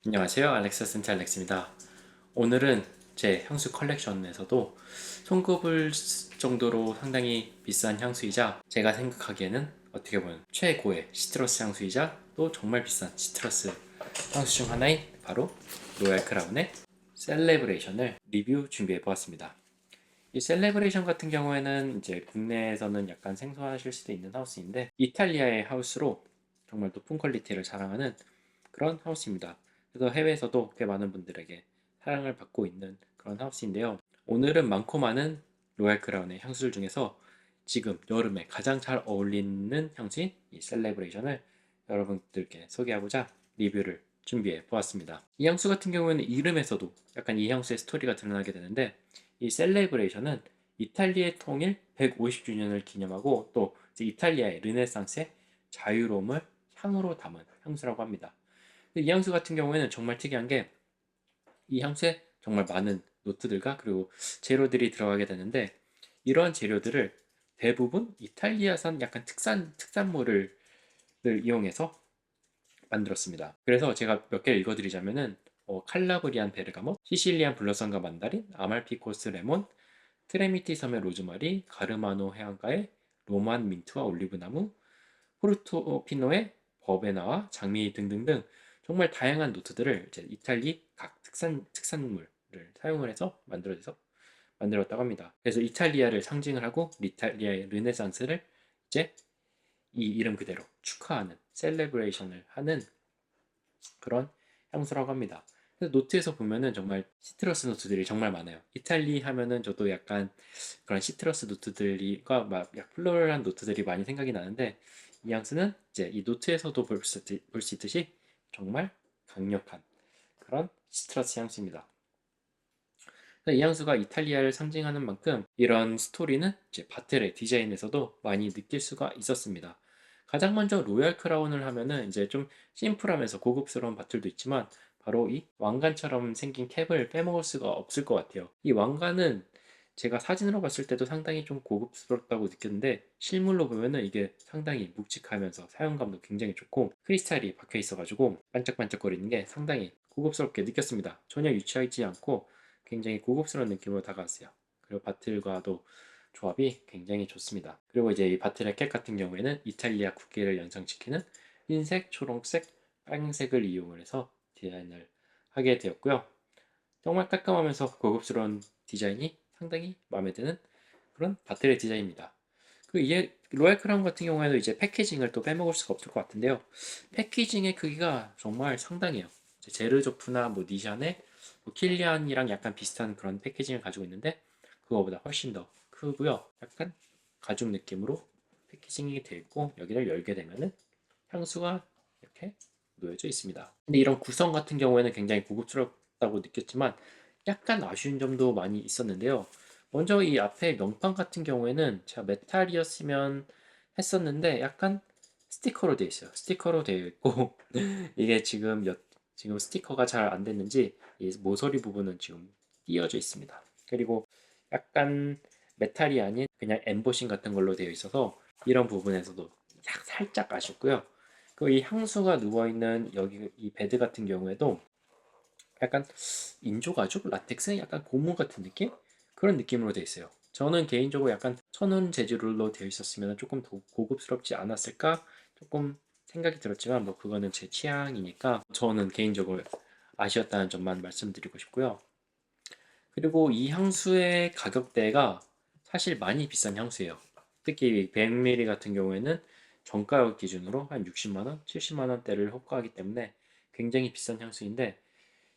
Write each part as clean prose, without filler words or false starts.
안녕하세요. 알렉스 센트 알렉스입니다. 오늘은 제 향수 컬렉션에서도 손꼽을 정도로 상당히 비싼 향수이자 제가 생각하기에는 어떻게 보면 최고의 시트러스 향수이자 또 정말 비싼 시트러스 향수 중 하나인 바로 로얄 크라운의 셀레브레이션을 리뷰 준비해 보았습니다. 이 셀레브레이션 같은 경우에는 이제 국내에서는 약간 생소하실 수도 있는 하우스인데 이탈리아의 하우스로 정말 높은 퀄리티를 자랑하는 그런 하우스입니다. 그래서 해외에서도 꽤 많은 분들에게 사랑을 받고 있는 그런 하우스인데요. 오늘은 많고 많은 로얄 크라운의 향수들 중에서 지금 여름에 가장 잘 어울리는 향수인 이 셀레브레이션을 여러분들께 소개하고자 리뷰를 준비해 보았습니다. 이 향수 같은 경우에는 이름에서도 약간 이 향수의 스토리가 드러나게 되는데 이 셀레브레이션은 이탈리아의 통일 150주년을 기념하고 또 이탈리아의 르네상스의 자유로움을 향으로 담은 향수라고 합니다. 이 향수 같은 경우에는 정말 특이한 게 이 향수에 정말 많은 노트들과 그리고 재료들이 들어가게 되는데 이러한 재료들을 대부분 이탈리아산 약간 특산물을 이용해서 만들었습니다. 그래서 제가 몇 개를 읽어드리자면은 칼라브리안 베르가못, 시실리안 블러썸과 만다린, 아말피코스 레몬, 트레미티 섬의 로즈마리, 가르마노 해안가의 로만 민트와 올리브나무, 포르토피노의 버베나와 장미 등등등 정말 다양한 노트들을 이제 이탈리 각 특산물을 사용을 해서 만들었다고 합니다. 그래서 이탈리아를 상징을 하고 이탈리아의 르네상스를 이제 이 이름 그대로 축하하는 셀레브레이션을 하는 그런 향수라고 합니다. 그래서 노트에서 보면은 정말 시트러스 노트들이 정말 많아요. 이탈리 하면은 저도 약간 그런 시트러스 노트들이가 막 플로럴한 노트들이 많이 생각이 나는데 이 향수는 이제 이 노트에서도 볼 수 있듯이 정말 강력한 그런 시트러스 향수입니다. 이 향수가 이탈리아를 상징하는 만큼 이런 스토리는 이제 바틀의 디자인에서도 많이 느낄 수가 있었습니다. 가장 먼저 로얄 크라운을 하면은 이제 좀 심플하면서 고급스러운 바틀도 있지만 바로 이 왕관처럼 생긴 캡을 빼먹을 수가 없을 것 같아요. 이 왕관은 제가 사진으로 봤을 때도 상당히 좀 고급스럽다고 느꼈는데 실물로 보면은 이게 상당히 묵직하면서 사용감도 굉장히 좋고 크리스탈이 박혀 있어가지고 반짝반짝거리는 게 상당히 고급스럽게 느꼈습니다. 전혀 유치하지 않고 굉장히 고급스러운 느낌으로 다가왔어요. 그리고 바틀과도 조합이 굉장히 좋습니다. 그리고 이제 이 바틀의 캡 같은 경우에는 이탈리아 국기를 연상시키는 흰색, 초록색, 빨간색을 이용을 해서 디자인을 하게 되었고요. 정말 깔끔하면서 고급스러운 디자인이 상당히 마음에 드는 그런 바틀의 디자인입니다. 그 이게 로얄 크라운 같은 경우에는 이제 패키징을 또 빼먹을 수가 없을 것 같은데요. 패키징의 크기가 정말 상당해요. 제르조프나 뭐 니샨의 뭐 킬리안이랑 약간 비슷한 그런 패키징을 가지고 있는데 그거보다 훨씬 더 크고요. 약간 가죽 느낌으로 패키징이 되어 있고 여기를 열게 되면은 향수가 이렇게 놓여져 있습니다. 근데 이런 구성 같은 경우에는 굉장히 고급스럽다고 느꼈지만 약간 아쉬운 점도 많이 있었는데요. 먼저 이 앞에 명판 같은 경우에는 제가 메탈이었으면 했었는데 약간 스티커로 되어 있어요. 스티커로 되어 있고 이게 지금 스티커가 잘 안 됐는지 이 모서리 부분은 지금 띄어져 있습니다. 그리고 약간 메탈이 아닌 그냥 엠보싱 같은 걸로 되어 있어서 이런 부분에서도 살짝 아쉽고요. 그리고 이 향수가 누워있는 여기 이 베드 같은 경우에도 약간 인조가죽? 라텍스? 약간 고무 같은 느낌? 그런 느낌으로 되어 있어요. 저는 개인적으로 약간 천연 재질로 되어 있었으면 조금 더 고급스럽지 않았을까? 조금 생각이 들었지만 뭐 그거는 제 취향이니까 저는 개인적으로 아쉬웠다는 점만 말씀드리고 싶고요. 그리고 이 향수의 가격대가 사실 많이 비싼 향수예요. 특히 100ml 같은 경우에는 정가격 기준으로 한 60만 원, 70만 원대를 호가하기 때문에 굉장히 비싼 향수인데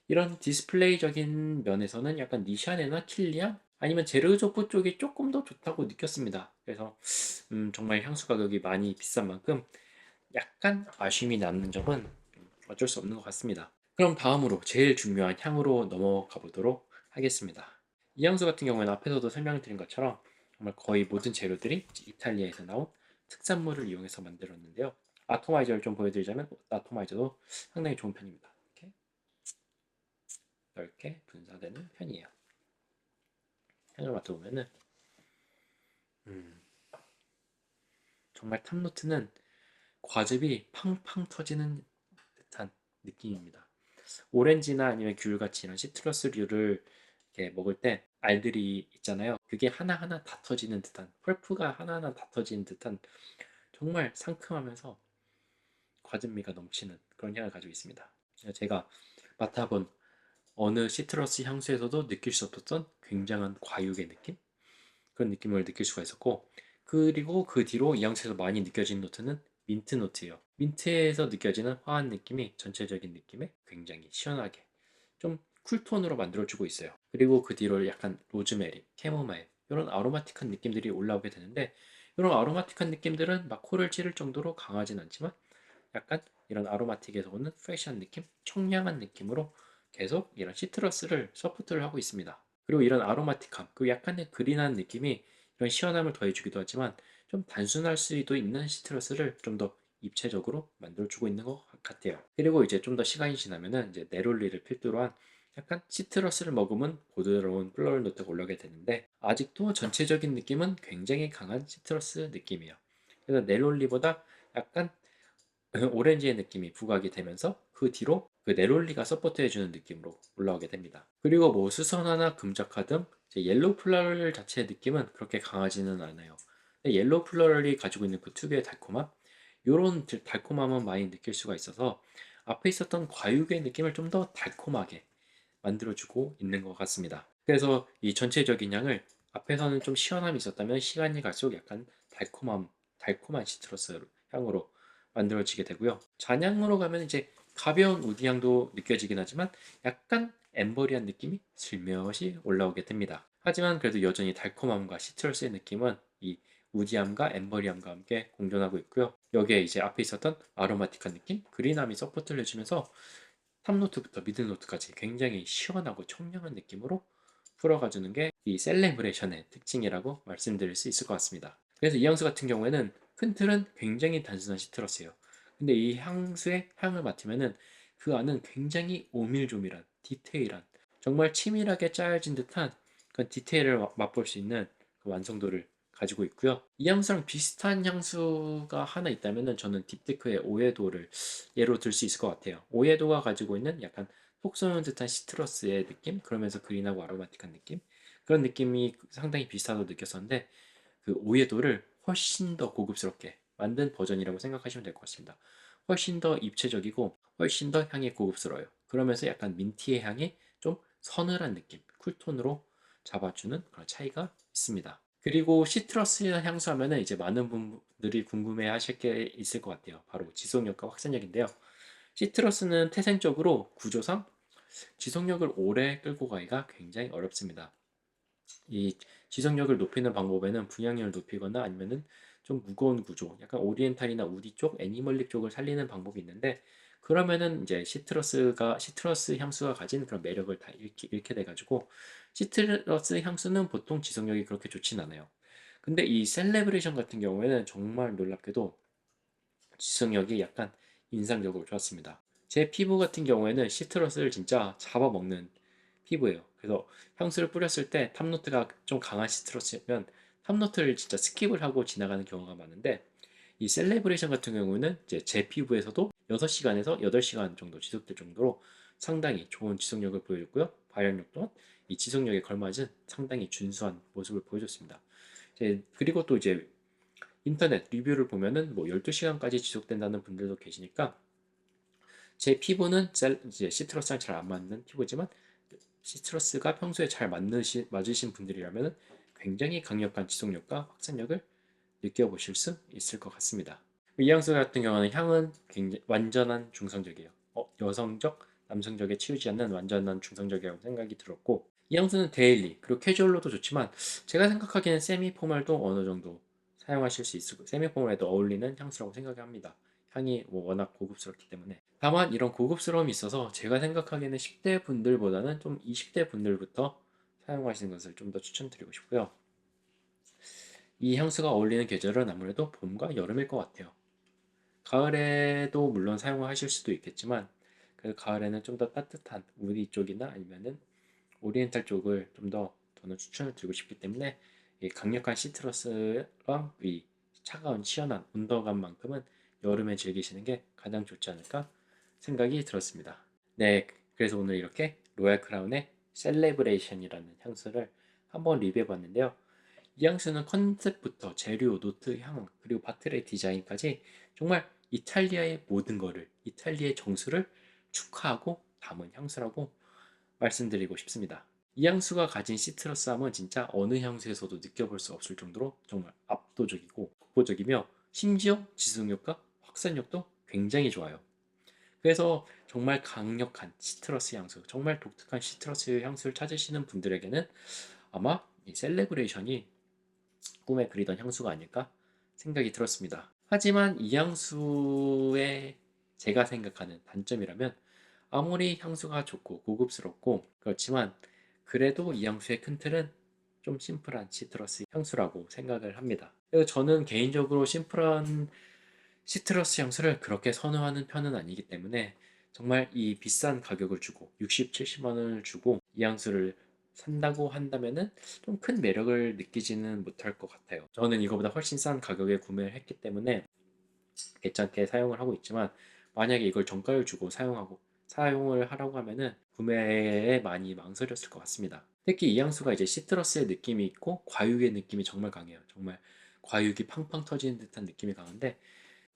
이런 디스플레이적인 면에서는 약간 니샤네나 킬리안 아니면 제르조프 쪽이 조금 더 좋다고 느꼈습니다. 그래서 정말 향수 가격이 많이 비싼 만큼 약간 아쉬움이 남는 점은 어쩔 수 없는 것 같습니다. 그럼 다음으로 제일 중요한 향으로 넘어가 보도록 하겠습니다. 이 향수 같은 경우에는 앞에서도 설명드린 것처럼 정말 거의 모든 재료들이 이탈리아에서 나온 특산물을 이용해서 만들었는데요. 아토마이저를 좀 보여드리자면 아토마이저도 상당히 좋은 편입니다. 이렇게 넓게 분사되는 편이에요. 향을 맡아보면은 음, 정말 탑노트는 과즙이 팡팡 터지는 듯한 느낌입니다. 오렌지나 아니면 귤같이 이런 시트러스류를 이렇게 먹을 때 알들이 있잖아요. 그게 하나하나 다 터지는 듯한, 펄프가 하나하나 다 터지는 듯한 정말 상큼하면서 과즙미가 넘치는 그런 향을 가지고 있습니다. 제가 맡아본 어느 시트러스 향수에서도 느낄 수 없었던 굉장한 과육의 느낌? 그런 느낌을 느낄 수가 있었고, 그리고 그 뒤로 이 향수에서 많이 느껴지는 노트는 민트 노트예요. 민트에서 느껴지는 화한 느낌이 전체적인 느낌에 굉장히 시원하게 좀 쿨톤으로 만들어주고 있어요. 그리고 그 뒤로 약간 로즈메리, 캐모마일 이런 아로마틱한 느낌들이 올라오게 되는데, 이런 아로마틱한 느낌들은 막 코를 찌를 정도로 강하진 않지만 약간 이런 아로마틱에서 오는 프레시한 느낌, 청량한 느낌으로 계속 이런 시트러스를 서포트를 하고 있습니다. 그리고 이런 아로마틱함, 그 약간의 그린한 느낌이 이런 시원함을 더해주기도 하지만 좀 단순할 수도 있는 시트러스를 좀 더 입체적으로 만들어주고 있는 것 같아요. 그리고 이제 좀 더 시간이 지나면은 이제 네롤리를 필두로 한 약간 시트러스를 머금은 부드러운 플로럴 노트가 올라오게 되는데, 아직도 전체적인 느낌은 굉장히 강한 시트러스 느낌이에요. 그래서 네롤리보다 약간 오렌지의 느낌이 부각이 되면서 그 뒤로 그 네롤리가 서포트해주는 느낌으로 올라오게 됩니다. 그리고 뭐 수선화나 금작화 등 이제 옐로우 플러럴 자체의 느낌은 그렇게 강하지는 않아요. 근데 옐로우 플러럴이 가지고 있는 그 특유의 달콤함, 이런 달콤함은 많이 느낄 수가 있어서 앞에 있었던 과육의 느낌을 좀 더 달콤하게 만들어주고 있는 것 같습니다. 그래서 이 전체적인 향을, 앞에서는 좀 시원함이 있었다면 시간이 갈수록 약간 달콤한 시트러스 향으로 만들어지게 되고요. 잔향으로 가면 이제 가벼운 우디 향도 느껴지긴 하지만 약간 엠버리한 느낌이 슬며시 올라오게 됩니다. 하지만 그래도 여전히 달콤함과 시트러스의 느낌은 이 우디함과 엠버리함과 함께 공존하고 있고요. 여기에 이제 앞에 있었던 아로마틱한 느낌, 그린함이 서포트를 해주면서 탑노트부터 미들노트까지 굉장히 시원하고 청량한 느낌으로 풀어가주는 게 이 셀레브레이션의 특징이라고 말씀드릴 수 있을 것 같습니다. 그래서 이 향수 같은 경우에는 큰 틀은 굉장히 단순한 시트러스예요. 근데 이 향수의 향을 맡으면은 그 안은 굉장히 오밀조밀한 디테일한, 정말 치밀하게 짜여진 듯한 그런 디테일을 맛볼 수 있는 그 완성도를 가지고 있고요. 이 향수랑 비슷한 향수가 하나 있다면은 저는 딥테크의 오에도를 예로 들 수 있을 것 같아요. 오에도가 가지고 있는 약간 톡 쏘는 듯한 시트러스의 느낌, 그러면서 그린하고 아로마틱한 느낌, 그런 느낌이 상당히 비슷하다고 느꼈었는데, 그 오에도를 훨씬 더 고급스럽게 만든 버전이라고 생각하시면 될 것 같습니다. 훨씬 더 입체적이고 훨씬 더 향이 고급스러워요. 그러면서 약간 민티의 향이 좀 서늘한 느낌, 쿨톤으로 잡아주는 그런 차이가 있습니다. 그리고 시트러스 향수 하면은 이제 많은 분들이 궁금해 하실 게 있을 것 같아요. 바로 지속력과 확산력인데요. 시트러스는 태생적으로 구조상 지속력을 오래 끌고 가기가 굉장히 어렵습니다. 이 지속력을 높이는 방법에는 분양률을 높이거나 아니면은 좀 무거운 구조, 약간 오리엔탈이나 우디 쪽, 애니멀릭 쪽을 살리는 방법이 있는데, 그러면은 이제 시트러스 향수가 가진 그런 매력을 다 잃게 돼가지고 시트러스 향수는 보통 지속력이 그렇게 좋진 않아요. 근데 이 셀레브레이션 같은 경우에는 정말 놀랍게도 지속력이 약간 인상적으로 좋았습니다. 제 피부 같은 경우에는 시트러스를 진짜 잡아먹는 피부예요. 그래서 향수를 뿌렸을 때 탑노트가 좀 강한 시트러스면 탑노트를 진짜 스킵을 하고 지나가는 경우가 많은데, 이 셀레브레이션 같은 경우는 이제 제 피부에서도 6시간에서 8시간 정도 지속될 정도로 상당히 좋은 지속력을 보여줬고요. 발열력 또한 이 지속력에 걸맞은 상당히 준수한 모습을 보여줬습니다. 그리고 또 이제 인터넷 리뷰를 보면은 뭐 12시간까지 지속된다는 분들도 계시니까, 제 피부는 이제 시트러스랑 잘 안 맞는 피부지만 시트러스가 평소에 잘 맞으신 분들이라면 굉장히 강력한 지속력과 확산력을 느껴보실 수 있을 것 같습니다. 이 향수 같은 경우는 향은 굉장히 완전한 중성적이에요. 여성적, 남성적에 치우지 않는 완전한 중성적이라고 생각이 들었고, 이 향수는 데일리 그리고 캐주얼로도 좋지만 제가 생각하기에는 세미 포멀도 어느 정도 사용하실 수 있고 세미 포멀에도 어울리는 향수라고 생각합니다. 향이 뭐 워낙 고급스럽기 때문에. 다만 이런 고급스러움이 있어서 제가 생각하기에는 10대 분들보다는 좀 20대 분들부터 사용하시는 것을 좀 더 추천드리고 싶고요. 이 향수가 어울리는 계절은 아무래도 봄과 여름일 것 같아요. 가을에도 물론 사용을 하실 수도 있겠지만, 그 가을에는 좀 더 따뜻한 우디 쪽이나 아니면은 오리엔탈 쪽을 좀 더 저는 추천을 드리고 싶기 때문에, 이 강력한 시트러스랑 이 차가운 시원한 온도감만큼은 여름에 즐기시는 게 가장 좋지 않을까 생각이 들었습니다. 네, 그래서 오늘 이렇게 로얄 크라운의 셀레브레이션이라는 향수를 한번 리뷰해 봤는데요. 이 향수는 컨셉부터 재료, 노트, 향, 그리고 바틀의 디자인까지 정말 이탈리아의 모든 거를, 이탈리아의 정수를 축하하고 담은 향수라고 말씀드리고 싶습니다. 이 향수가 가진 시트러스함은 진짜 어느 향수에서도 느껴볼 수 없을 정도로 정말 압도적이고 독보적이며 심지어 지속력과 확산력도 굉장히 좋아요. 그래서 정말 강력한 시트러스 향수, 정말 독특한 시트러스 향수를 찾으시는 분들에게는 아마 이 셀레브레이션이 꿈에 그리던 향수가 아닐까 생각이 들었습니다. 하지만 이 향수의 제가 생각하는 단점이라면 아무리 향수가 좋고 고급스럽고 그렇지만 그래도 이 향수의 큰 틀은 좀 심플한 시트러스 향수라고 생각을 합니다. 그래서 저는 개인적으로 심플한 시트러스 향수를 그렇게 선호하는 편은 아니기 때문에 정말 이 비싼 가격을 주고 60, 70만 원을 주고 이 향수를 산다고 한다면은 좀 큰 매력을 느끼지는 못할 것 같아요. 저는 이거보다 훨씬 싼 가격에 구매를 했기 때문에 괜찮게 사용을 하고 있지만 만약에 이걸 정가를 주고 사용을 하라고 하면은 구매에 많이 망설였을 것 같습니다. 특히 이 향수가 이제 시트러스의 느낌이 있고 과육의 느낌이 정말 강해요. 정말 과육이 팡팡 터지는 듯한 느낌이 강한데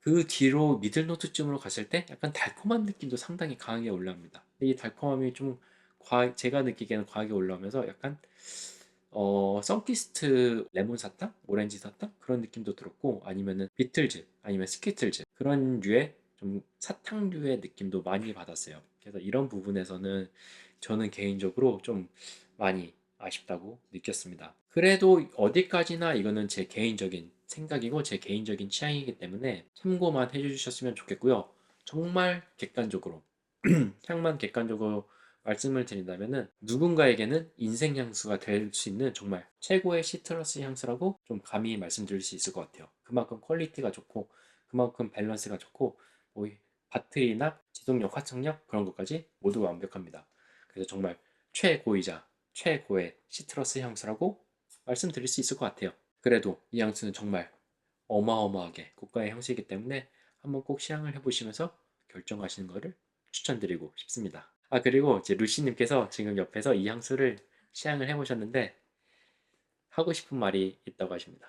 그 뒤로 미들노트쯤으로 갔을 때 약간 달콤한 느낌도 상당히 강하게 올라옵니다. 이 달콤함이 좀 제가 느끼기에는 과하게 올라오면서 약간 선키스트 레몬 사탕, 오렌지 사탕 그런 느낌도 들었고 아니면은 비틀즈 아니면 스키틀즈 그런 류의 좀 사탕류의 느낌도 많이 받았어요. 그래서 이런 부분에서는 저는 개인적으로 좀 많이 아쉽다고 느꼈습니다. 그래도 어디까지나 이거는 제 개인적인 생각이고 제 개인적인 취향이기 때문에 참고만 해주셨으면 좋겠고요. 정말 객관적으로 향만 객관적으로 말씀을 드린다면은 누군가에게는 인생 향수가 될 수 있는 정말 최고의 시트러스 향수라고 좀 감히 말씀드릴 수 있을 것 같아요. 그만큼 퀄리티가 좋고 그만큼 밸런스가 좋고 뭐 바트리나 지속력, 화석력 그런 것까지 모두 완벽합니다. 그래서 정말 최고이자 최고의 시트러스 향수라고 말씀드릴 수 있을 것 같아요. 그래도 이 향수는 정말 어마어마하게 고가의 향수이기 때문에 한번 꼭 시향을 해보시면서 결정하시는 것을 추천드리고 싶습니다. 아, 그리고 이제 루시님께서 지금 옆에서 이 향수를 시향을 해보셨는데 하고 싶은 말이 있다고 하십니다.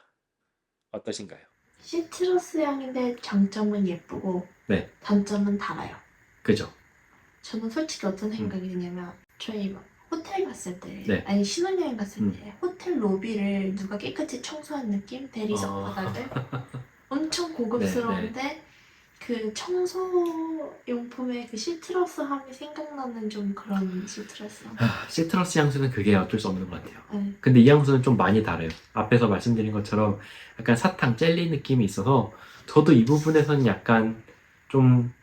어떠신가요? 시트러스 향인데 장점은 예쁘고 네, 단점은 달아요. 그죠? 저는 솔직히 어떤 음, 생각이 드냐면 저희 막 호텔 갔을 때 네, 아니 신혼여행 갔을 음, 때 호텔 로비를 누가 깨끗이 청소한 느낌? 대리석 어, 바닥을 엄청 네, 네. 고급스러운데 그 청소용품의 그 시트러스함이 생각나는 좀 그런 시트러스함. 시트러스 향수는 그게 어쩔 수 없는 것 같아요. 네. 근데 이 향수는 좀 많이 달아요. 앞에서 말씀드린 것처럼 약간 사탕, 젤리 느낌이 있어서 저도 이 부분에서는 약간 좀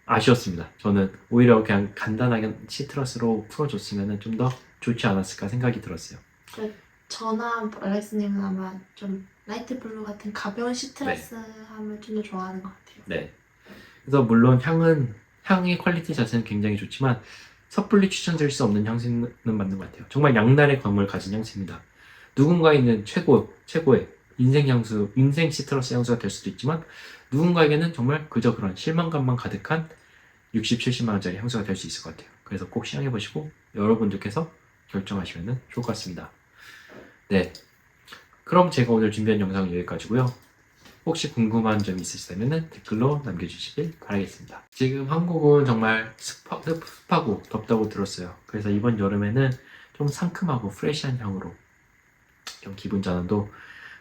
아쉬웠습니다. 저는 오히려 그냥 간단하게 시트러스로 풀어줬으면 좀 더 좋지 않았을까 생각이 들었어요. 그 저나 알렉스님은 아마 좀 라이트 블루 같은 가벼운 네. 시트러스함을 좀 더 좋아하는 것 같아요. 네. 그래서 물론 향의 퀄리티 자체는 굉장히 좋지만 섣불리 추천드릴 수 없는 향수는 맞는 것 같아요. 정말 양날의 검을 가진 향수입니다. 누군가에는 최고의 인생 향수, 인생 시트러스 향수가 될 수도 있지만 누군가에게는 정말 그저 그런 실망감만 가득한 60, 70만 원짜리 향수가 될 수 있을 것 같아요. 그래서 꼭 시향해 보시고 여러분들께서 결정하시면 좋을 것 같습니다. 네. 그럼 제가 오늘 준비한 영상은 여기까지고요. 혹시 궁금한 점 있으시다면 댓글로 남겨주시길 바라겠습니다. 지금 한국은 정말 습하고 덥다고 들었어요. 그래서 이번 여름에는 좀 상큼하고 프레시한 향으로 좀 기분 전환도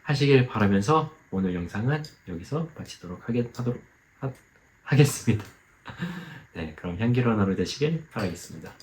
하시길 바라면서 오늘 영상은 여기서 마치도록 하겠습니다. 네, 그럼 향기로운 하루 되시길 바라겠습니다.